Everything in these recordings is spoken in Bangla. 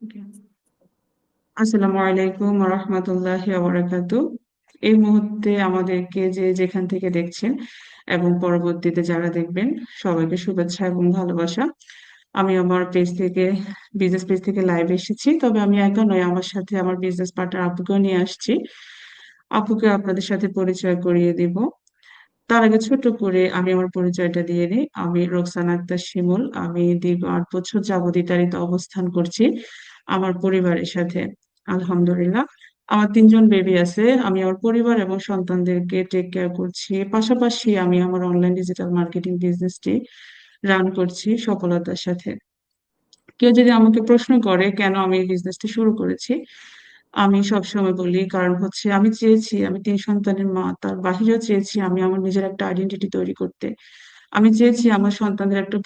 Okay. আসসালামু আলাইকুম রহমতুল্লাহি বারাকাতু। এই মুহূর্তে আমাদেরকে যে যেখান থেকে দেখছেন এবং পরবর্তীতে যারা দেখবেন, সবাইকে শুভেচ্ছা এবং ভালোবাসা। আমি আমার পেজ থেকে, বিজনেস পেজ থেকে লাইভ এসেছি। তবে আমি একা নয়, আমার সাথে আমার বিজনেস পার্টনার আপুকেও নিয়ে আসছি। আপুকে আপনাদের সাথে পরিচয় করিয়ে দিব। তার আগে ছোট করে আমি আমার পরিচয়টা দিয়ে নিই। আমি রোকসানা আক্তার শিমুল। আমি দীর্ঘ 8 বছর যাবত ইতালিতে অবস্থান করছি আমার পরিবারের সাথে। আলহামদুলিল্লাহ। আমার 3জন বেবি আছে। আমি আমার পরিবার এবং সন্তানদেরকে টেক কেয়ার করছি। পাশাপাশি আমি আমার অনলাইন ডিজিটাল মার্কেটিং বিজনেসটি রান করছি সফলতার সাথে। কেউ যদি আমাকে প্রশ্ন করে কেন আমি এই বিজনেসটা শুরু করেছি, আমি সবসময় বলি কারণ হচ্ছে আমি চেয়েছি, আমি 3 সন্তানের মা, তার বাহিরেও চেয়েছি আমি আমার নিজের একটা আইডেন্টিটি তৈরি করতে। আমি চেয়েছি আমার সন্তানদের একটা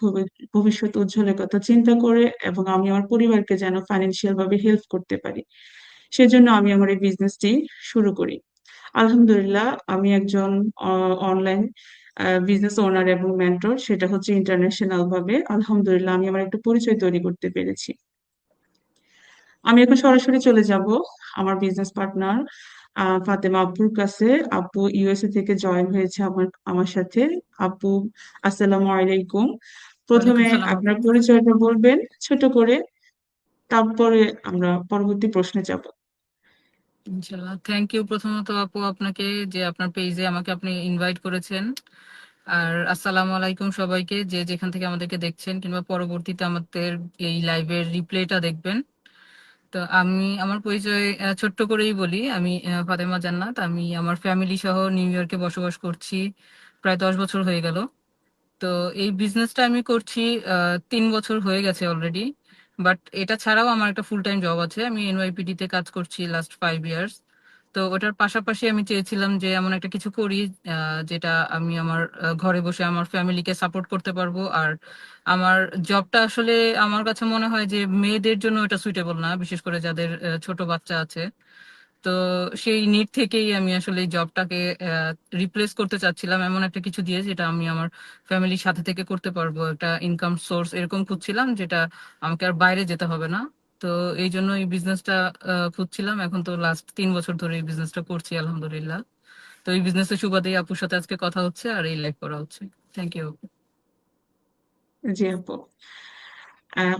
ভবিষ্যৎ উজ্জ্বলের কথা চিন্তা করে, এবং আমি আমার পরিবারকে যেন ফাইন্যান্সিয়াল ভাবে হেল্প করতে পারি। সেজন্য আমি আমার এই বিজনেসটি শুরু করি। আলহামদুলিল্লাহ, আমি একজন অনলাইন বিজনেস ওনার এবং মেন্টর, সেটা হচ্ছে ইন্টারন্যাশনাল ভাবে। আলহামদুলিল্লাহ, আমি আমার একটা পরিচয় তৈরি করতে পেরেছি। আমি এখন সরাসরি চলে যাব আমার বিজনেস পার্টনার ফাতেমা আপুর কাছে। আপু ইউএসএ থেকে জয়েন হয়েছে আমার আমার সাথে। আপু, আসসালামু আলাইকুম। ওয়ালাইকুম প্রথমে সালাম আপু। আপনার পরিচয়টা বলবেন ছোট করে, তারপরে আমরা পরবর্তী প্রশ্নে যাব। ইনশাল্লাহ, থ্যাংক ইউ প্রথমত আপু আপনাকে যে আপনার পেজে আমাকে আপনি ইনভাইট করেছেন। আর আসসালামু আলাইকুম সবাইকে, যে যেখান থেকে আমাদেরকে দেখছেন কিংবা পরবর্তীতে আমাদের এই লাইভের রিপ্লেটা দেখবেন। তো আমি আমার পরিচয় ছোট্ট করেই বলি। আমি ফাতেমা জান্নাত। আমি আমার ফ্যামিলি সহ নিউ ইয়র্কে বসবাস করছি, প্রায় 10 বছর হয়ে গেল। তো এই বিজনেসটা আমি করছি 3 বছর হয়ে গেছে অলরেডি। বাট এটা ছাড়াও আমার একটা ফুল টাইম জব আছে। আমি এনওয়াইপিডি তে কাজ করছি লাস্ট 5 ইয়ার্স। তো ওটার পাশাপাশি আমি চেয়েছিলাম যে এমন একটা কিছু করি যেটা আমি আমার ঘরে বসে আমার ফ্যামিলিকে সাপোর্ট করতে পারবো। আর আমার জবটা আসলে আমার কাছে মনে হয় যে মেয়েদের জন্য এটা সুইটেবল না, বিশেষ করে যাদের ছোট বাচ্চা আছে। তো সেই নিড থেকেই আমি আসলে এই জবটাকে রিপ্লেস করতে চাচ্ছিলাম এমন একটা কিছু দিয়ে, যেটা আমি আমার ফ্যামিলির সাথে থেকে করতে পারবো, একটা ইনকাম সোর্স এরকম খুঁজছিলাম, যেটা আমাকে আর বাইরে যেতে হবে না। তো এই জন্য এই বিজনেসটা খুঁজছিলাম। এখন তো লাস্ট 3 বছর ধরে এই বিজনেসটা করছি আলহামদুলিল্লাহ। তো এই বিজনেসের সুবাদেই আপুর সাথে আজকে কথা হচ্ছে আর এই লাইভ করা হচ্ছে। Thank you. জি আপু,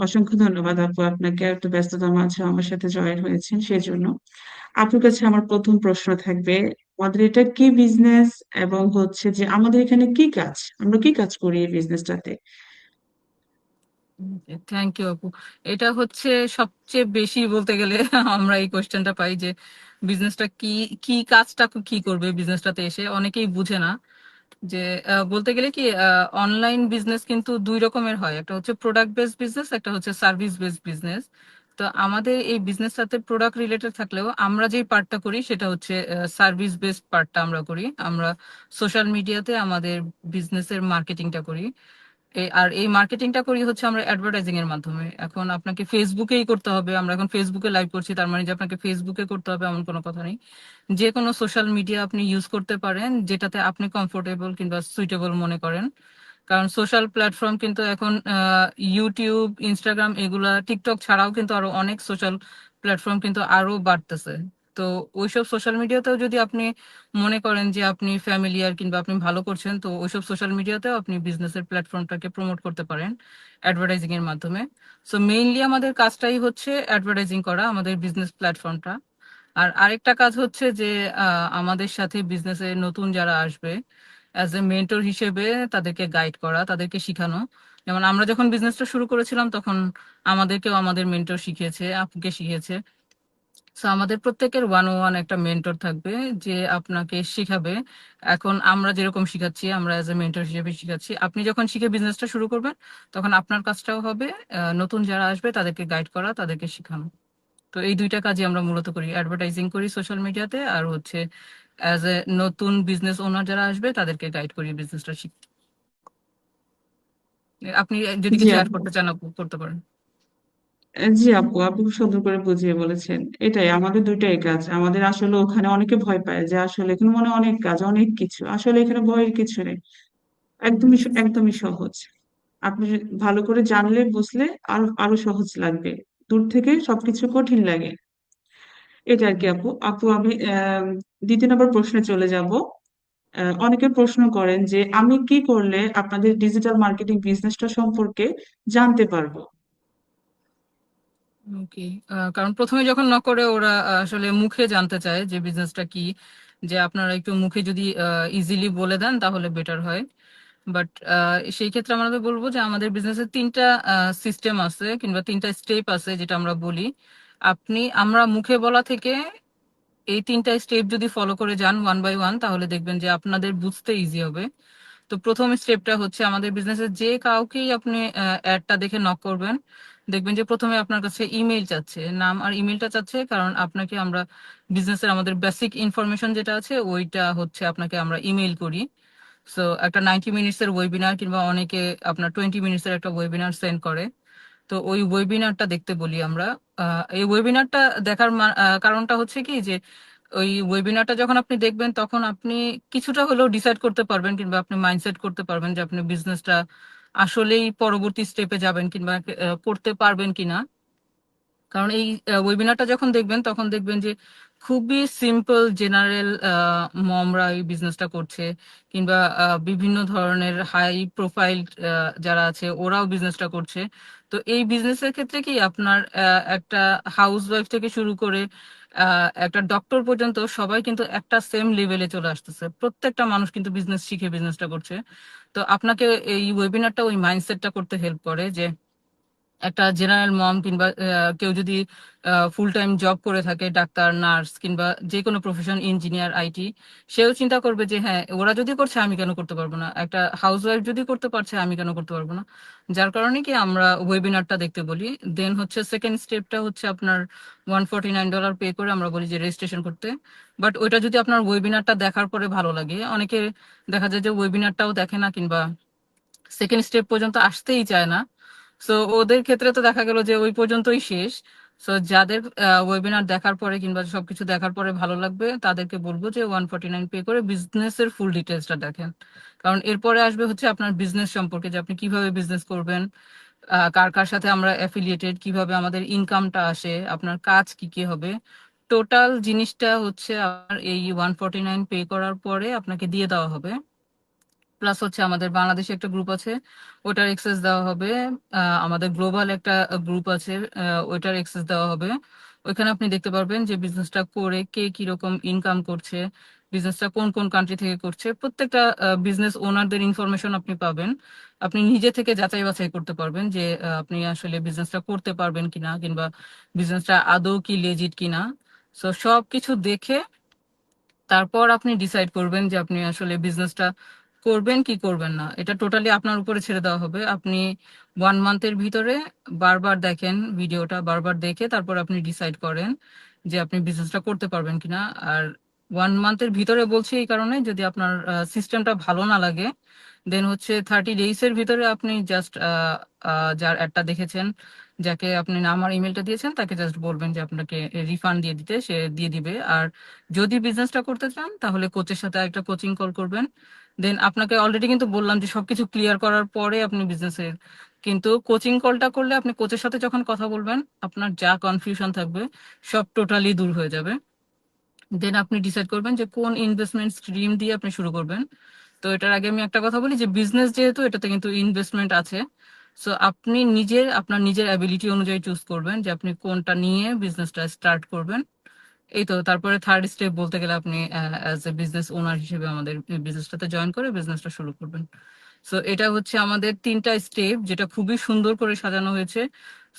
অসংখ্য ধন্যবাদ আপু আপনাকে, এত ব্যস্ততার মাঝে আমার সাথে জয়েন হয়েছেন সেজন্য। আপনার কাছে আমার প্রথম প্রশ্ন থাকবে, আমাদের এটা কি বিজনেস, এবং হচ্ছে যে আমাদের এখানে কি কাজ, আমরা কি কাজ করি এই বিজনেসটাতে? থ্যাংক ইউ আপু। এটা হচ্ছে সবচেয়ে বেশি বলতে গেলে আমরা এই কোশ্চেনটা পাই যে বিজনেসটা কি, কি কাজটা কি করবে বিজনেসটাতে এসে, অনেকেই বুঝে না। যে বলতে গেলে কি, অনলাইন বিজনেস কিন্তু দুই রকমের হয়, একটা হচ্ছে প্রোডাক্ট বেসড বিজনেস, একটা হচ্ছে সার্ভিস বেসড বিজনেস। তো আমাদের এই বিজনেসটাতে প্রোডাক্ট রিলেটেড থাকলেও আমরা যেই পার্টটা করি সেটা হচ্ছে সার্ভিস বেসড পার্টটা আমরা করি। আমরা সোশ্যাল মিডিয়াতে আমাদের বিজনেসের মার্কেটিংটা করি। আর এই মার্কেটিংটা করি হচ্ছে আমরা অ্যাডভার্টাইজিং এর মাধ্যমে। এখন আপনাকে ফেসবুকেই করতে হবে, আমরা এখন ফেসবুকে লাইভ করছি, তার মানে যে আপনাকে ফেসবুকে করতে হবে এমন কোনো কথা নেই। যে কোনো সোশ্যাল মিডিয়া আপনি ইউজ করতে পারেন যেটাতে আপনি কমফোর্টেবল কিংবা সুইটেবল মনে করেন। কারণ সোশ্যাল প্ল্যাটফর্ম কিন্তু এখন ইউটিউব, ইনস্টাগ্রাম, এগুলা, টিকটক ছাড়াও কিন্তু আরো অনেক সোশ্যাল প্ল্যাটফর্ম কিন্তু আরো বাড়তেছে। তো ওইসব সোশ্যাল মিডিয়াতেও যদি আপনি মনে করেন যে আপনি ফ্যামিলিয়ার কিংবা আপনি ভালো করছেন, তো ওইসব সোশ্যাল মিডিয়াতেও আপনি বিজনেসের প্ল্যাটফর্মটাকে প্রমোট করতে পারেন অ্যাডভার্টাইজিং এর মাধ্যমে। সো মেইনলি আমাদের কাজটাই হচ্ছে অ্যাডভার্টাইজিং করা আমাদের বিজনেস প্ল্যাটফর্মটা। আর আরেকটা কাজ হচ্ছে যে আমাদের সাথে বিজনেসে নতুন যারা আসবে, অ্যাজ এ মেন্টর হিসেবে তাদেরকে গাইড করা, তাদেরকে শিখানো। যেমন আমরা যখন বিজনেসটা শুরু করেছিলাম তখন আমাদেরকেও আমাদের মেন্টর শিখিয়েছে, আপুকে শিখিয়েছে। সো আমাদের প্রত্যেকের ওয়ান ওয়ান একটা মেন্টর থাকবে যে আপনাকে শিখাবে। এখন আমরা যেরকম শিখাচ্ছি, আমরা অ্যাজ এ মেন্টর হিসেবে শিখাচ্ছি, আপনি যখন শিখে বিজনেসটা শুরু করবেন তখন আপনার কাজটাও হবে নতুন যারা আসবে তাদেরকে গাইড করা, তাদেরকে শেখানো। তো এই দুইটা কাজই আমরা মূলত করি, অ্যাডভার্টাইজিং করি সোশ্যাল মিডিয়াতে, আর হচ্ছে অ্যাজ এ নতুন বিজনেস ওনার যারা আসবে তাদেরকে গাইড করি বিজনেসটা শিখতে। আপনি যদি জি কিছু অ্যাড আপু, করতে চান আপু করতে পারেন। জি আপু, আপনি খুব সুন্দর করে বুঝিয়ে বলেছেন। এটাই আমাদের দুইটাই কাজ। আমাদের আসলে ওখানে অনেকে ভয় পায় যে আসলে এখানে মনে হয় অনেক কাজ, অনেক কিছু, আসলে এখানে ভয়ের কিছু নেই। একদমই সহজ। আপনি ভালো করে জানলে বুঝলে আরো আরো সহজ লাগবে। দূর থেকে সবকিছু কঠিন লাগে। এটা আর কি আপু। আপু আমি দ্বিতীয় নম্বর প্রশ্নে চলে যাব। অনেকে প্রশ্ন করেন যে আমি কি করলে আপনাদের ডিজিটাল মার্কেটিং বিজনেসটা সম্পর্কে জানতে পারবো। ওকে। কারণ প্রথমে যখন নক করে ওরা আসলে মুখে জানতে চায় যে বিজনেসটা কি, যে আপনারা একটু মুখে যদি ইজিলি বলে দেন তাহলে বেটার হয়। বাট সেই ক্ষেত্রে আমাদের বলবো যে আমাদের বিজনেসের তিনটা সিস্টেম আছে কিংবা তিনটা স্টেপ আছে যেটা আমরা বলি। আমরা মুখে বলা থেকে এই তিনটা স্টেপ যদি ফলো করে যান ওয়ান বাই ওয়ান, তাহলে দেখবেন যে আপনাদের বুঝতে ইজি হবে। তো প্রথম স্টেপটা হচ্ছে আমাদের বিজনেসের যে কাউকেই আপনি অ্যাডটা দেখে নক করবেন, দেখবেন যে প্রথমে আপনার কাছে ইমেইল চাচ্ছে, নাম আর ইমেইলটা চাচ্ছে, কারণ আপনাকে আমরা বিজনেসের আমাদের বেসিক ইনফরমেশন যেটা আছে ওইটা হচ্ছে আপনাকে আমরা ইমেইল করি। সো একটা 90 মিনিটস এর ওয়েবিনার কিংবা অনেকে আপনার 20 মিনিটস এর একটা ওয়েবিনার সেন্ড করে। তো ওই ওয়েবিনারটা দেখতে বলি আমরা। এই ওয়েবিনারটা দেখার কারণটা হচ্ছে কি যে ওই ওয়েবিনারটা যখন আপনি দেখবেন তখন আপনি কিছুটা হলেও ডিসাইড করতে পারবেন কিংবা আপনি মাইন্ডসেট করতে পারবেন যে আপনি বিজনেসটা আসলেই পরবর্তী স্টেপে যাবেন কিংবা করতে পারবেন কিনা। কারণ এই ওয়েবিনারটা যখন দেখবেন তখন দেখবেন যে খুবই সিম্পল জেনারেল মমরা এই বিজনেসটা করছে, কিংবা বিভিন্ন ধরনের হাই প্রোফাইল যারা আছে ওরাও বিজনেসটা করছে। তো এই বিজনেসের ক্ষেত্রে কি আপনার একটা হাউস ওয়াইফ থেকে শুরু করে একটা ডক্টর পর্যন্ত সবাই কিন্তু একটা সেম লেভেলে চলে আসতেছে, প্রত্যেকটা মানুষ কিন্তু বিজনেস শিখে বিজনেসটা করছে। তো আপনাকে এই ওয়েবিনারটা ওই মাইন্ডসেটটা করতে হেল্প করে যে একটা জেনারেল মম কিংবা কেউ যদি ফুল টাইম জব করে থাকে, ডাক্তার, নার্স কিংবা যে কোনো প্রফেশন, ইঞ্জিনিয়ার, আইটি, সেও চিন্তা করবে যে হ্যাঁ ওরা যদি করছে আমি কেন করতে পারবো না, একটা হাউস ওয়াইফ যদি করতে পারছে আমি কেন করতে পারবো না। যার কারণে কি আমরা ওয়েবিনারটা দেখতে বলি। দেন হচ্ছে সেকেন্ড স্টেপটা হচ্ছে আপনার $149 পে করে আমরা বলি যে রেজিস্ট্রেশন করতে। বাট ওইটা যদি আপনার ওয়েবিনারটা দেখার পরে ভালো লাগে, অনেকে দেখা যায় যে ওয়েবিনারটাও দেখে না কিংবা সেকেন্ড স্টেপ পর্যন্ত আসতেই চায় না। সো ওদের ক্ষেত্রে তো দেখা গেল যে ওই পর্যন্তই শেষ। সো যাদের ওয়েবিনার দেখার পরে কিংবা সবকিছু দেখার পরে ভালো লাগবে তাদেরকে বলবো যে 149 পে করে বিজনেসের ফুল ডিটেলসটা দেখেন। কারণ এরপরে আসবে হচ্ছে আপনার বিজনেস সম্পর্কে, যে আপনি কিভাবে বিজনেস করবেন, কার কার সাথে আমরা অ্যাফিলিয়েটেড, কিভাবে আমাদের ইনকামটা আসে, আপনার কাজ কি কি হবে, টোটাল জিনিসটা হচ্ছে আপনার এই 149 পে করার পরে আপনাকে দিয়ে দেওয়া হবে। প্লাস হচ্ছে আমাদের বাংলাদেশে একটা গ্রুপ আছে, ওটার এক্সেস দেওয়া হবে। আমাদের গ্লোবাল একটা গ্রুপ আছে, ওইটার এক্সেস দেওয়া হবে। ওইখানে আপনি দেখতে পারবেন যে বিজনেসটা করে কে কিরকম ইনকাম করছে, বিজনেসটা কোন কোন কান্ট্রি থেকে করছে, প্রত্যেকটা বিজনেস ওনারদের ইনফরমেশন আপনি পাবেন। আপনি নিজে থেকে যাচাই বাছাই করতে পারবেন যে আপনি আসলে বিজনেসটা করতে পারবেন কিনা কিংবা বিজনেসটা আদৌ কি লেজিট কিনা। সো সবকিছু দেখে তারপর আপনি ডিসাইড করবেন যে আপনি আসলে বিজনেসটা করবেন কি করবেন না। এটা টোটালি আপনার উপরে ছেড়ে দেওয়া হবে। আপনি 1 মান্থের ভিতরে বারবার দেখেন ভিডিওটা, বারবার দেখে তারপর আপনি ডিসাইড করেন যে আপনি বিজনেসটা করতে পারবেন কিনা। আর 1 মান্থের ভিতরে বলছি এই কারণে, যদি আপনার সিস্টেমটা ভালো না লাগে দেন হচ্ছে 30 ডেইস এর ভিতরে আপনি জাস্ট যার অ্যাডটা দেখেছেন, যাকে আপনি নাম আর ইমেলটা দিয়েছেন, তাকে জাস্ট বলবেন যে আপনাকে রিফান্ড দিয়ে দিতে, সে দিয়ে দিবে। আর যদি বিজনেসটা করতে চান তাহলে কোচের সাথে একটা কোচিং কল করবেন। দেন আপনাকে অলরেডি কিন্তু বললাম যে সবকিছু ক্লিয়ার করার পরে আপনি বিজনেসের, কিন্তু কোচিং কলটা করলে আপনি কোচের সাথে যখন কথা বলবেন আপনার যা কনফিউশন থাকবে সব টোটালি দূর হয়ে যাবে। দেন আপনি ডিসাইড করবেন যে কোন ইনভেস্টমেন্ট স্ট্রিম দিয়ে আপনি শুরু করবেন। তো এটার আগে আমি একটা কথা বলি যে বিজনেস যেহেতু, এটাতে কিন্তু ইনভেস্টমেন্ট আছে। সো আপনি আপনার নিজের অ্যাবিলিটি অনুযায়ী চুজ করবেন যে আপনি কোনটা নিয়ে বিজনেসটা স্টার্ট করবেন। এই তো তারপরে থার্ড স্টেপ বলতে গেলে আপনি অ্যাজ এ বিজনেস ওনার হিসেবে আমাদের বিজনেসটাতে জয়েন করে বিজনেসটা শুরু করবেন। সো এটা হচ্ছে আমাদের তিনটা স্টেপ, যেটা খুবই সুন্দর করে সাজানো হয়েছে।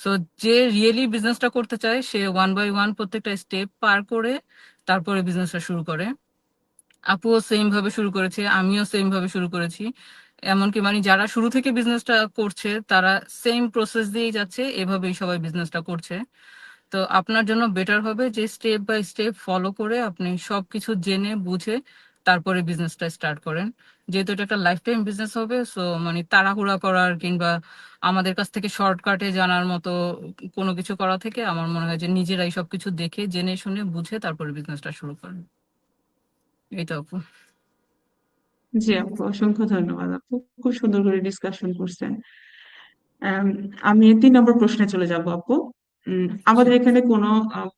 সো যে রিয়েলি বিজনেসটা করতে চায় সে ওয়ান বাই ওয়ান প্রত্যেকটা স্টেপ পার করে তারপরে বিজনেসটা শুরু করে। আপুও সেম ভাবে শুরু করেছে, আমিও সেম ভাবে শুরু করেছি। এমনকি মানে যারা শুরু থেকে বিজনেসটা করছে তারা সেম প্রসেস দিয়েই যাচ্ছে, এভাবেই সবাই বিজনেসটা করছে। তো আপনার জন্য বেটার হবে যে স্টেপ বাই স্টেপ ফলো করে আপনি সবকিছু জেনে বুঝে তারপরে বিজনেসটা স্টার্ট করেন। যেহেতু এটা একটা লাইফ টাইম বিজনেস হবে, সো মানে তাড়াহুড়া করার কিংবা আমাদের কাছ থেকে শর্টকাটে জানার মতো কোনো কিছু করা থেকে আমার মনে হয় যে নিজেরাই সবকিছু দেখে জেনে শুনে বুঝে তারপরে বিজনেসটা শুরু করেন। এই তো আপু। জি আপু, অসংখ্য ধন্যবাদ আপু, খুব সুন্দর করে ডিসকাশন করছেন। আম, আমি 3 নম্বর প্রশ্নে চলে যাব আপু। আচ্ছা। আমাদের এখানে কোনো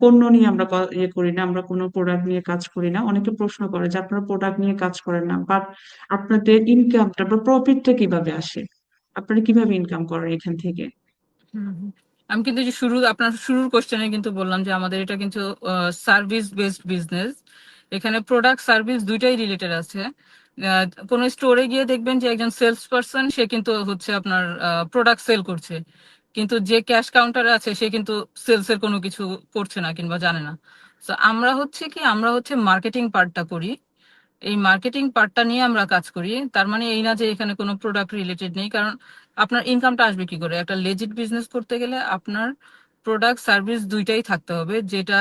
পণ্য নিয়ে আমরা ইয়ে করি না, আমরা কোনো প্রোডাক্ট নিয়ে কাজ করি না। অনেকে প্রশ্ন করে যে আপনারা প্রোডাক্ট নিয়ে কাজ করেন না, বাট আপনাদের ইনকামটা বা প্রফিটটা কিভাবে আসে, আপনারা কিভাবে ইনকাম করেন এখান থেকে? হুম, হুম। আমি কিন্তু যে আপনার শুরুর কোশ্চেনে কিন্তু বললাম যে আমাদের এটা কিন্তু সার্ভিস বেসড বিজনেস। এখানে প্রোডাক্ট সার্ভিস দুইটাই রিলেটেড আছে। কোনো স্টোরে গিয়ে দেখবেন যে একজন সেলস পারসন সে কিন্তু হচ্ছে আপনার প্রোডাক্ট সেল করছে, কিন্তু যে ক্যাশ কাউন্টারে আছে সে কিন্তু সেলস এর কোনো কিছু করছে না কিংবা জানে না। তো আমরা হচ্ছে মার্কেটিং পার্টটা করি। এই মার্কেটিং পার্টটা নিয়ে আমরা কাজ করি। তার মানে এই না যে এখানে কোনো প্রোডাক্ট রিলেটেড নেই, কারণ আপনার ইনকামটা আসবে কি করে? একটা লেজিট বিজনেস করতে গেলে আপনার প্রোডাক্ট সার্ভিস দুইটাই থাকতে হবে, যেটা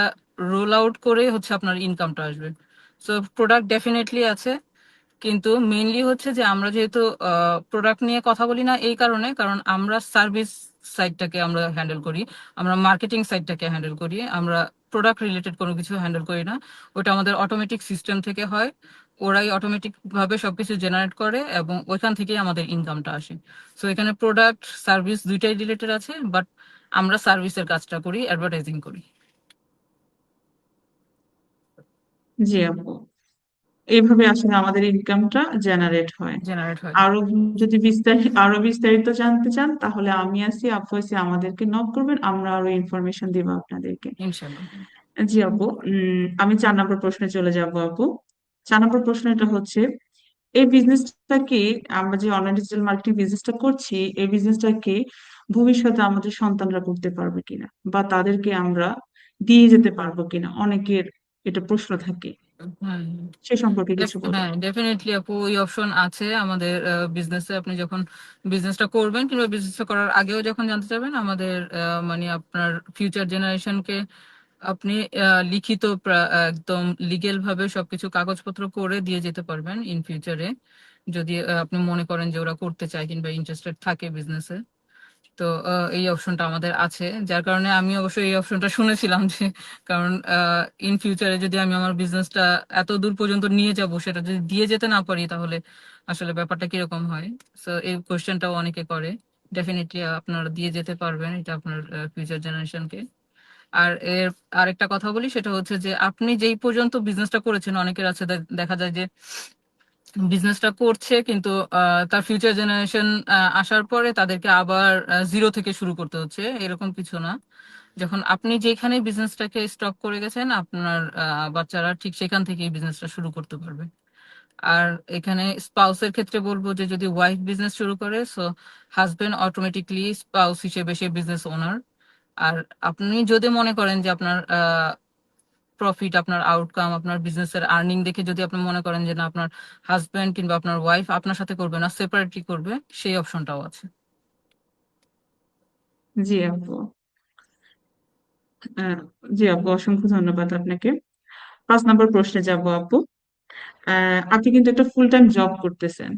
রোল আউট করে হচ্ছে আপনার ইনকামটা আসবে। সো প্রোডাক্ট ডেফিনেটলি আছে, কিন্তু মেইনলি হচ্ছে যে আমরা যেহেতু প্রোডাক্ট নিয়ে কথা বলি না এই কারণে, কারণ আমরা সার্ভিস সাইডটাকে আমরা হ্যান্ডেল করি, আমরা মার্কেটিং সাইডটাকে হ্যান্ডেল করি, আমরা প্রোডাক্ট রিলেটেড কোনো কিছু হ্যান্ডেল করি না। ওটা আমাদের অটোমেটিক সিস্টেম থেকে হয়, ওরাই অটোমেটিক ভাবে সবকিছু জেনারেট করে এবং ওইখান থেকেই আমাদের ইনকামটা আসে। সো এখানে প্রোডাক্ট সার্ভিস দুইটাই রিলেটেড আছে, বাট আমরা সার্ভিসের কাজটা করি, অ্যাডভার্টাইজিং করি। জি আপু, এইভাবে আসলে আমাদের ইনকামটা জেনারেট হয়। জেনারেট হয়। আরো যদি আরো বিস্তারিত জানতে চান তাহলে আমি আছি, আপু আছি, আমাদেরকে নক করবেন, আমরা আরো ইনফরমেশন দিব আপনাদেরকে। ইনশাল্লাহ। জি আপু, আমি 4 নম্বর প্রশ্নে চলে যাব আপু। 4 নম্বর প্রশ্নটা হচ্ছে, এই বিজনেসটা কি, আমরা যে অনলাইন ডিজিটাল মার্কেটিং বিজনেসটা করছি, এই বিজনেসটা কি ভবিষ্যতে আমাদের সন্তানরা করতে পারবে কিনা, বা তাদেরকে আমরা দিয়ে যেতে পারবো কিনা, অনেকের এটা প্রশ্ন থাকে। হ্যাঁ, সে সম্পর্কে কিছু বলুন। হ্যাঁ, ডেফিনেটলি আপু, ওই অপশন আছে আমাদের বিজনেসে। আপনি যখন বিজনেসটা করবেন কিংবা বিজনেসটা করার আগেও যখন জানতে চাবেন, আমাদের মানে আপনার ফিউচার জেনারেশনকে আপনি লিখিত একদম লিগেল ভাবে সবকিছু কাগজপত্র করে দিয়ে যেতে পারবেন ইন ফিউচারে, যদি আপনি মনে করেন যে ওরা করতে চায় কিংবা ইন্টারেস্টেড থাকে বিজনেসে। তো এই অপশনটা আমাদের আছে, যার কারণে আমি অবশ্যই এই অপশনটা শুনেছিলাম যে, কারণ ইন ফিউচারে যদি আমি আমার বিজনেসটা এত দূর পর্যন্ত নিয়ে যাব, সেটা যদি দিয়ে যেতে না পারি তাহলে আসলে ব্যাপারটা কিরকম হয়। সো এই কোয়েশ্চেনটাও অনেকে করে। ডেফিনেটলি আপনারা দিয়ে যেতে পারবেন এটা আপনার ফিউচার জেনারেশনকে। আর আরেকটা কথা বলি, সেটা হচ্ছে যে আপনি যেই পর্যন্ত বিজনেসটা করেছেন, অনেকের আছে দেখা যায় যে বিজনেসটা করছে কিন্তু তার ফিউচার জেনারেশন আসার পরে তাদেরকে আবার জিরো থেকে শুরু করতে হচ্ছে, এরকম কিছু না। যখন আপনি যেখানে বিজনেসটাকে স্টপ করে গেছেন, আপনার বাচ্চারা ঠিক সেখান থেকেই বিজনেসটা শুরু করতে পারবে। আর এখানে স্পাউসের ক্ষেত্রে বলবো যে যদি ওয়াইফ বিজনেস শুরু করে, সো হাজবেন্ড অটোমেটিকলি স্পাউস হিসেবে সে বিজনেস ওনার। আর আপনি যদি মনে করেন যে আপনার প্রফিট, আপনার আউটকাম, আপনার বিজনেসের আর্নিং দেখে যদি আপনি মনে করেন যে না, আপনার হাজবেন্ড কিংবা আপনার ওয়াইফ আপনার সাথে করবে না, সেপারেটলি করবে, সেই অপশনটাও আছে। জি আপু, আহ, জি আপু, অসংখ্য ধন্যবাদ আপনাকে। 5 নম্বর প্রশ্নে যাব আপু। আপনি কিন্তু একটা ফুল টাইম জব করতেছেন,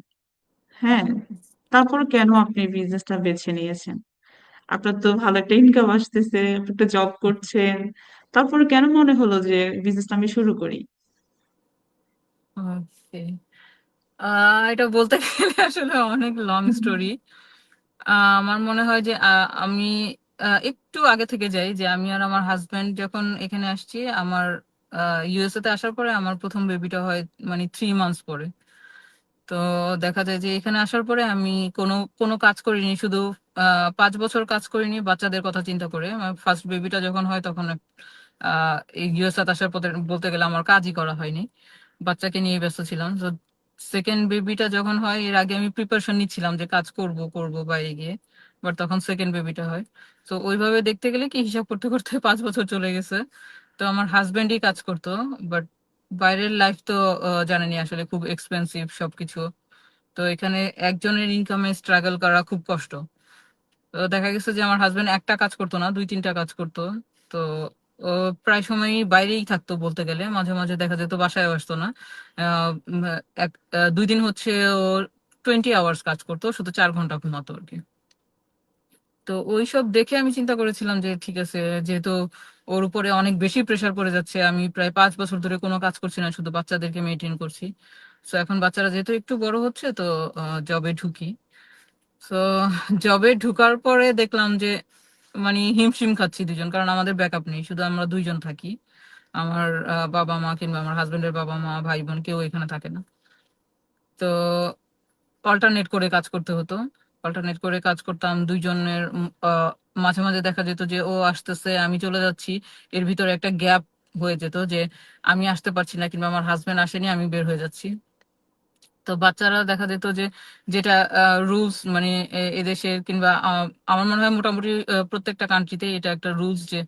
হ্যাঁ, তারপর কেন আপনি বিজনেসটা বেছে নিয়েছেন? আপনার তো ভালো একটা ইনকাম আসতেছে, আপনি একটা জব করছেন, তারপরে কেন মনে হলো যে বিজনেসটা আমি শুরু করি? ওকে। এটা বলতে গেলে আসলে অনেক লং স্টোরি। আমার মনে হয় যে আমি একটু আগে থেকে যাই, যে আমি আর আমার হাজবেন্ড যখন এখানে আসছি, আমার ইউএসএ তে আসার পরে আমার প্রথম বেবিটা হয় মানে 3 মান্থস পরে। তো দেখা যায় যে এখানে আসার পরে আমি কোনো কোনো কাজ করিনি, শুধু 5 বছর কাজ করিনি বাচ্চাদের কথা চিন্তা করে। ফার্স্ট বেবিটা যখন হয় তখন এই ইউএসএ আসার পথে বলতে গেলে আমার কাজই করা হয়নি, বাচ্চাকে নিয়ে ব্যস্ত ছিলাম। তো সেকেন্ড বেবিটা যখন হয়, এর আগে আমি প্রিপারেশন নিচ্ছিলাম যে কাজ করব করব বাইরে গিয়ে, বাট তখন সেকেন্ড বেবিটা হয়। তো ওইভাবে দেখতে গেলে কি, হিসাব করতে করতে 5 বছর চলে গেছে। তো আমার হাজবেন্ডই কাজ করতো, বাট বাইরের লাইফ তো জানেনই আসলে খুব এক্সপেন্সিভ সবকিছু। তো এখানে একজনের ইনকামে স্ট্রাগল করা খুব কষ্ট। তো দেখা গেছে যে আমার হাজবেন্ড একটা কাজ করতো না, 2-3টা কাজ করতো। তো ও প্রায় সময়ই বাইরেই থাকতো বলতে গেলে, মাঝে মাঝে দেখা যেত বাসায় আসতো না। আহ, উম, 2 দিন হচ্ছে ও 20 আওয়ার্স কাজ করতো, শুধু 4 ঘন্টা ঘুমাতো আর কি। তো ওইসব দেখে আমি চিন্তা করেছিলাম যে ঠিক আছে, যেহেতু ওর উপরে অনেক বেশি প্রেসার পড়ে যাচ্ছে, আমি প্রায় 5 বছর ধরে কোনো কাজ করছি না, শুধু বাচ্চাদেরকে মেনটেন করছি। তো এখন বাচ্চারা যেহেতু একটু বড় হচ্ছে, তো জবে ঢুকি। তো জবে ঢুকার পরে দেখলাম যে মানে হিমশিম খাচ্ছি দুজন, কারণ আমাদের ব্যাকআপ নেই, শুধু আমরা দুইজন থাকি। আমার বাবা মা কিংবা আমার হাজবেন্ডের বাবা মা ভাই বোন কেউ এখানে থাকে না। তো অল্টারনেট করে কাজ করতে হতো। অল্টারনেট করে কাজ করতাম দুইজনের। মাঝে মাঝে দেখা যেত যে ও আসতেছে, আমি চলে যাচ্ছি, এর ভিতরে একটা গ্যাপ হয়ে যেত যে আমি আসতে পারছি না কিংবা আমার হাজবেন্ড আসেনি, আমি বের হয়ে যাচ্ছি। তো বাচ্চারা দেখা যেত যে যেটা রুলস, মানে এদেশের কিংবা আমার মনে হয় মোটামুটি প্রত্যেকটা কান্ট্রিতে এটা একটা রুলস যে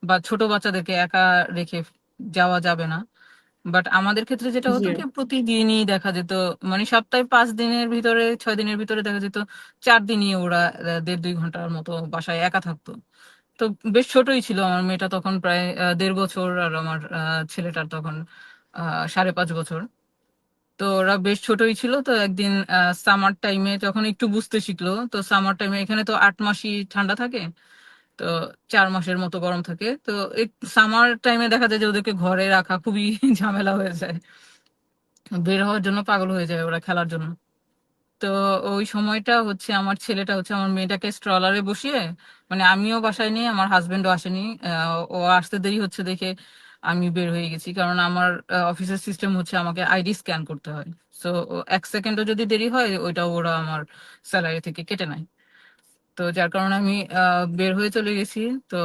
বা ছোট বাচ্চাদেরকে একা রেখে যাওয়া যাবে না। বাট আমাদের ক্ষেত্রে যেটা জি। হতো কি প্রতিদিনই দেখা যেত, মানে সপ্তাহে 5 দিনের ভিতরে 6 দিনের ভিতরে দেখা যেত 4 দিনই ওরা 1.5-2 ঘন্টার মতো বাসায় একা থাকতো। তো বেশ ছোটই ছিল আমার মেয়েটা তখন, প্রায় 1.5 বছর, আর আমার ছেলেটার তখন 5.5 বছর। তো ওরা বেশ ছোটই ছিল। তো একদিন সামার টাইমে যখন একটু বুঝতে শিখলো, তো সামার টাইমে এখানে তো 8 মাসই ঠান্ডা থাকে, তো 4 মাসের মতো গরম থাকে। তো এই সামার টাইমে দেখা যায় যে ওদেরকে ঘরে রাখা খুবই ঝামেলা হয়ে যায়, বের হওয়ার জন্য পাগল হয়ে যায় ওরা খেলার জন্য। তো ওই সময়টা হচ্ছে আমার ছেলেটা হচ্ছে আমার মেয়েটাকে স্ট্রলারে বসিয়ে, মানে আমিও বাসায় নেই, আমার হাজবেন্ডও আসেনি, ও আসতে দেরি হচ্ছে দেখে আমি বের হয়ে গেছি, কারণ আমার অফিসের সিস্টেম হচ্ছে আমাকে আইডি স্ক্যান করতে হয়। সো 1 সেকেন্ডও যদি দেরি হয় ওইটা ওরা আমার স্যালারি থেকে কেটে নেয়। তো যার কারণে আমি বের হয়ে চলে গেছি। তো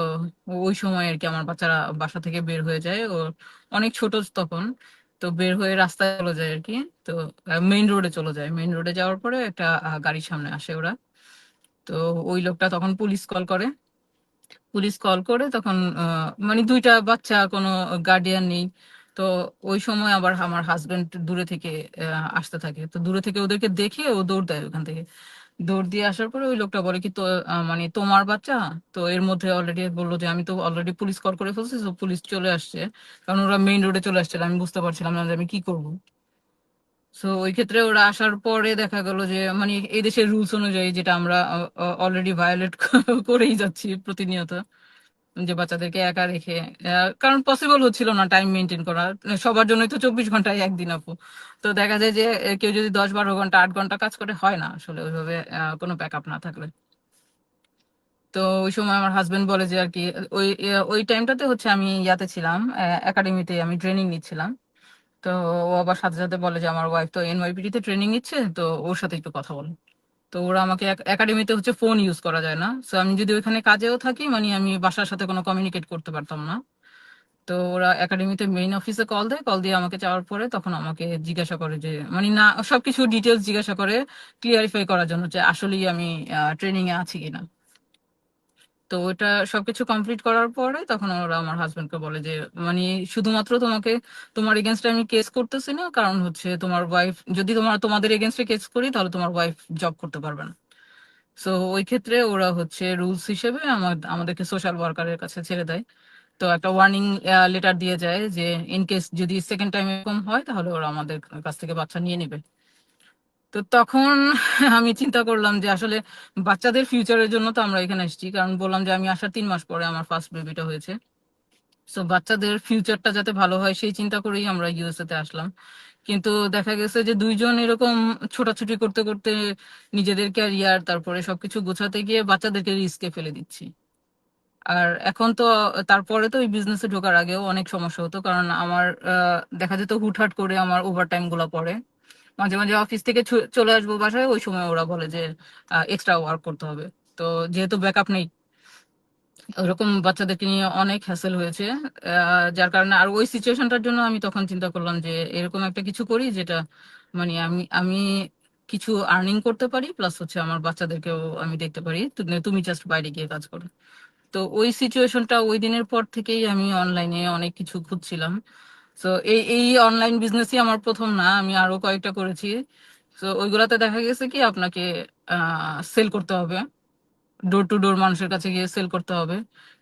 ওই সময় আর কি আমার বাচ্চারা বাসা থেকে বের হয়ে যায়, ও অনেক ছোট তখন। তো বের হয়ে রাস্তায় চলে যায় আর কি। তো মেইন রোডে চলে যায়, মেইন রোডে যাওয়ার পরে একটা গাড়ির সামনে আসে ওরা। তো ওই লোকটা তখন পুলিশ কল করে। পুলিশ কল করে তখন মানে দুইটা বাচ্চা, কোনো গার্ডিয়ান নেই। তো ওই সময় আবার আমার হাজবেন্ড দূরে থেকে আসতে থাকে, তো দূরে থেকে ওদেরকে দেখে ও দৌড় দেয় ওখান থেকে। দৌড় দিয়ে আসার পরে ওই লোকটা বলে কি তো মানে তোমার বাচ্চা? তো এর মধ্যে অলরেডি বললো যে আমি তো অলরেডি পুলিশ কল করে ফেলছি, তো পুলিশ চলে আসছে, কারণ ওরা মেইন রোডে চলে আসছিল, আমি বুঝতে পারছিলাম না যে আমি কি করব। সো ওই ক্ষেত্রে ওরা আসার পরে দেখা গেল যে মানে এই দেশের রুলস অনুযায়ী, যেটা আমরা অলরেডি ভায়োলেট করেই যাচ্ছি প্রতিনিয়ত, যে বাচ্চাদেরকে একা রেখে, কারণ পসিবল হচ্ছিল না টাইম মেনটেন করা। সবার জন্যই তো 24 ঘন্টায় একদিন আপু। তো দেখা যায় যে কেউ যদি 10-12 ঘন্টা 8 ঘন্টা কাজ করে, হয় না আসলে ওইভাবে কোনো ব্যাকআপ না থাকলে। তো ওই সময় আমার হাজবেন্ড বলে যে আর কি ওই টাইমটাতে হচ্ছে আমি ইয়াতে ছিলাম, একাডেমিতে আমি ট্রেনিং নিচ্ছিলাম। তো ও আবার সাথে সাথে বলে যে আমার ওয়াইফ তো এনওয়াইপিটি তে ট্রেনিং নিচ্ছে, তো ওর সাথে একটু কথা বলো। তো ওরা আমাকে একাডেমিতে হচ্ছে ফোন ইউজ করা যায় না, তো আমি যদি ওইখানে কাজেও থাকি মানে আমি বাসার সাথে কোনো কমিউনিকেট করতে পারতাম না। তো ওরা একাডেমিতে মেইন অফিসে কল দেয়, কল দিয়ে আমাকে চাওয়ার পরে তখন আমাকে জিজ্ঞাসা করে যে মানে না, সবকিছু ডিটেলস জিজ্ঞাসা করে ক্লিয়ারিফাই করার জন্য যে আসলেই আমি ট্রেনিং এ আছি কিনা। তো ওটা সবকিছু কমপ্লিট করার পরে তখন ওরা আমার হাজবেন্ডকে বলে যে মানে শুধুমাত্র তোমাকে, তোমার এগেনস্টে আমি কেস করতেছি না, কারণ হচ্ছে তোমার ওয়াইফ, যদি তোমাদের এগেনস্টে কেস করি তাহলে তোমার ওয়াইফ জব করতে পারবে না। সো ওই ক্ষেত্রে ওরা হচ্ছে রুলস হিসেবে আমাদেরকে সোশ্যাল ওয়ার্কারের কাছে ছেড়ে দেয়। তো একটা ওয়ার্নিং লেটার দিয়ে যায় যে ইন কেস যদি সেকেন্ড টাইম এরকম হয় তাহলে ওরা আমাদের কাছ থেকে বাচ্চা নিয়ে নেবে। তো তখন আমি চিন্তা করলাম যে আসলে বাচ্চাদের ফিউচারের জন্য তো আমরা এখানে এসেছি, কারণ বললাম যে আমি আসার 3 মাস পরে আমার ফার্স্ট বেবিটা হয়েছে। সো বাচ্চাদের ফিউচারটা যাতে ভালো হয় সেই চিন্তা করেই আমরা ইউএসএ তে আসলাম। কিন্তু দেখা গেছে যে দুইজন এরকম ছোটাছুটি করতে করতে নিজেদের ক্যারিয়ার তারপরে সবকিছু গোছাতে গিয়ে বাচ্চাদেরকে রিস্কে ফেলে দিচ্ছি। আর এখন তো তারপরে তো ওই বিজনেসে ঢোকার আগেও অনেক সমস্যা হতো, কারণ আমার দেখা যেত হুটহাট করে আমার ওভারটাইম গুলা পড়ে। মাঝে মাঝে অফিস থেকে চলে আসবো বাসায়, ওই সময় ওরা বলে যে এক্সট্রা ওয়ার্ক করতে হবে। তো যেহেতু ব্যাকআপ নেই, ওরকম বাচ্চাদেরকে নিয়ে অনেক হ্যাসেল হয়েছে। যার কারণে আর ওই সিচুয়েশনটার জন্য আমি তখন চিন্তা করলাম যে এরকম একটা কিছু করি যেটা মানে আমি আমি কিছু আর্নিং করতে পারি, প্লাস হচ্ছে আমার বাচ্চাদেরকেও আমি দেখতে পারি, তুমি জাস্ট বাইরে গিয়ে কাজ করো। তো ওই সিচুয়েশনটা ওই দিনের পর থেকেই আমি অনলাইনে অনেক কিছু খুঁজছিলাম। তো এই এই অনলাইন বিজনেসই আমার প্রথম না, আমি আরো কয়েকটা করেছি। তো ওইগুলাতে দেখা গেছে কি আপনাকে সেল করতে হবে, ডোর টু ডোর মানুষের কাছে গিয়ে সেল করতে হবে,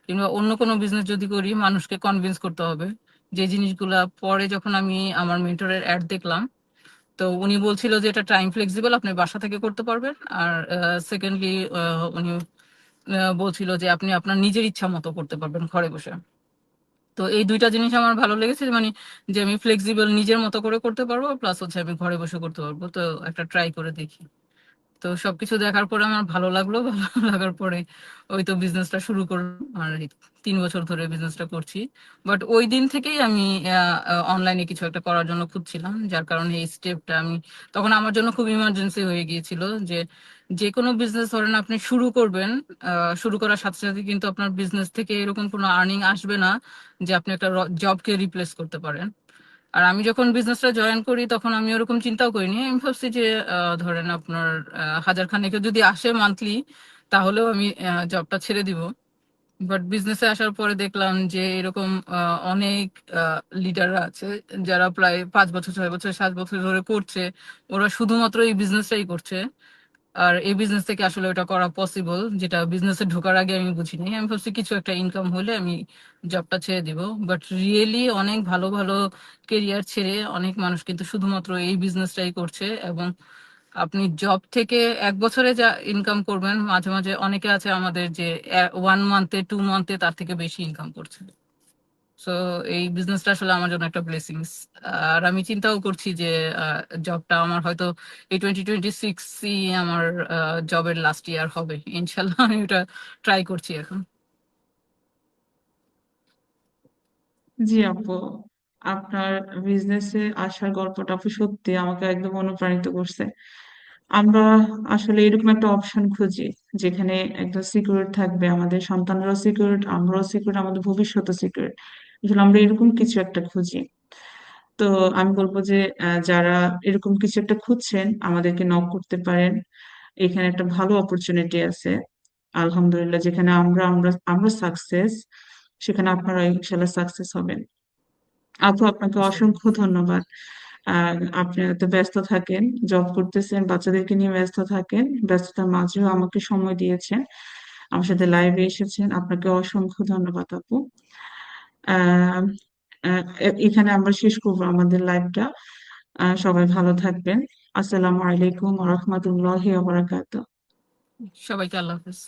কিংবা অন্য কোনো বিজনেস যদি করি মানুষকে কনভিন্স করতে হবে। যে জিনিসগুলা পরে যখন আমি আমার মেন্টরের অ্যাড দেখলাম, তো উনি বলছিল যে এটা টাইম ফ্লেক্সিবল, আপনি বাসা থেকে করতে পারবেন। আর সেকেন্ডলি উনি বলছিল যে আপনি আপনার নিজের ইচ্ছা মতো করতে পারবেন ঘরে বসে। তো এই দুইটা জিনিস আমার ভালো লেগেছে, মানে যে আমি ফ্লেক্সিবল নিজের মতো করে করতে পারবো, প্লাস হচ্ছে আমি ঘরে বসে করতে পারবো। তো একটা ট্রাই করে দেখি। তো সবকিছু দেখার পরে আমার ভালো লাগলো। ভালো লাগার পরে ওই তো বিজনেসটা শুরু করলাম, আর এই 3 বছর ধরে বিজনেসটা করছি। বাট ওই দিন থেকেই আমি অনলাইনে কিছু একটা করার জন্য খুঁজছিলাম, যার কারণে এই স্টেপটা আমি, তখন আমার জন্য খুব ইমার্জেন্সি হয়ে গিয়েছিল যে যে কোনো বিজনেস ধরেন আপনি শুরু করবেন, শুরু করার সাথে সাথে কিন্তু আপনার বিজনেস থেকে এরকম কোনো আর্নিং আসবে না যে আপনি একটা জবকে রিপ্লেস করতে পারেন। আর আমি যখন বিজনেসটা জয়েন করি তখন আমি ওরকম চিন্তাও করিনি। আমি ভাবছি যে ধরেন আপনার 1000 খানেকে যদি আসে মান্থলি, তাহলেও আমি জবটা ছেড়ে দিব। বাট বিজনেসে আসার পরে দেখলাম যে এরকম অনেক লিডাররা আছে যারা প্রায় 5 বছর, 6 বছর, 7 বছর ধরে করছে। ওরা শুধুমাত্র এই বিজনেসটাই করছে। আর এই বিজনেস থেকে আসলে ওটা করা পসিবল, যেটা বিজনেসে ঢোকার আগে আমি বুঝিনি। আমি ভাবছি কিছু একটা ইনকাম হলে আমি জবটা ছেড়ে দিব। বাট রিয়েলি অনেক ভালো ভালো কেরিয়ার ছেড়ে অনেক মানুষ কিন্তু শুধুমাত্র এই বিজনেসটাই করছে। এবং আপনি জব থেকে 1 বছরে যা ইনকাম করবেন, মাঝে মাঝে অনেকে আছে আমাদের যে 1 মান্থে 2 মান্থে তার থেকে বেশি ইনকাম করছে। সো এই বিজনেসটা আসলে আমার জন্য একটা ব্লেসিংস। আর আমি চিন্তাও করছি যে জবটা আমার হয়তো এই 2026ই আমার জবের লাস্ট ইয়ার হবে ইনশাল্লাহ। আমি ওটা ট্রাই করছি এখন। জি আপু, আপনার বিজনেসে আসার গল্পটা আপু সত্যি আমাকে একদম অনুপ্রাণিত করছে। আমরা আসলে এরকম একটা অপশন খুঁজি যেখানে একটা সিকিউর থাকবে, আমাদের সন্তানরাও সিকিউর, আমরাও সিকিউর, আমাদের ভবিষ্যৎও সিকিউর। আসলে আমরা এরকম কিছু একটা খুঁজি। তো আমি বলবো যে যারা এরকম কিছু একটা খুঁজছেন আমাদেরকে নক করতে পারেন। এখানে একটা ভালো অপরচুনিটি আছে আলহামদুলিল্লাহ, যেখানে আমরা আমরা আমরা সাকসেস, সেখানে আপনারা ইনশাল্লাহ সাকসেস হবেন। আপু আপনাকে অসংখ্য ধন্যবাদ। আর আপনি এত ব্যস্ত থাকেন, জব করতেছেন, বাচ্চাদেরকে নিয়ে ব্যস্ত থাকেন, ব্যস্ততার মাঝেও আমাকে সময় দিয়েছেন, আমার সাথে লাইভে এসেছেন, আপনাকে অসংখ্য ধন্যবাদ আপু। আহ এখানে আমরা শেষ করবো আমাদের লাইভটা। সবাই ভালো থাকবেন। আসসালামু আলাইকুম ওয়া রাহমাতুল্লাহি ওয়া বারাকাতুহু। সবাইকে আল্লাহ হাফেজ।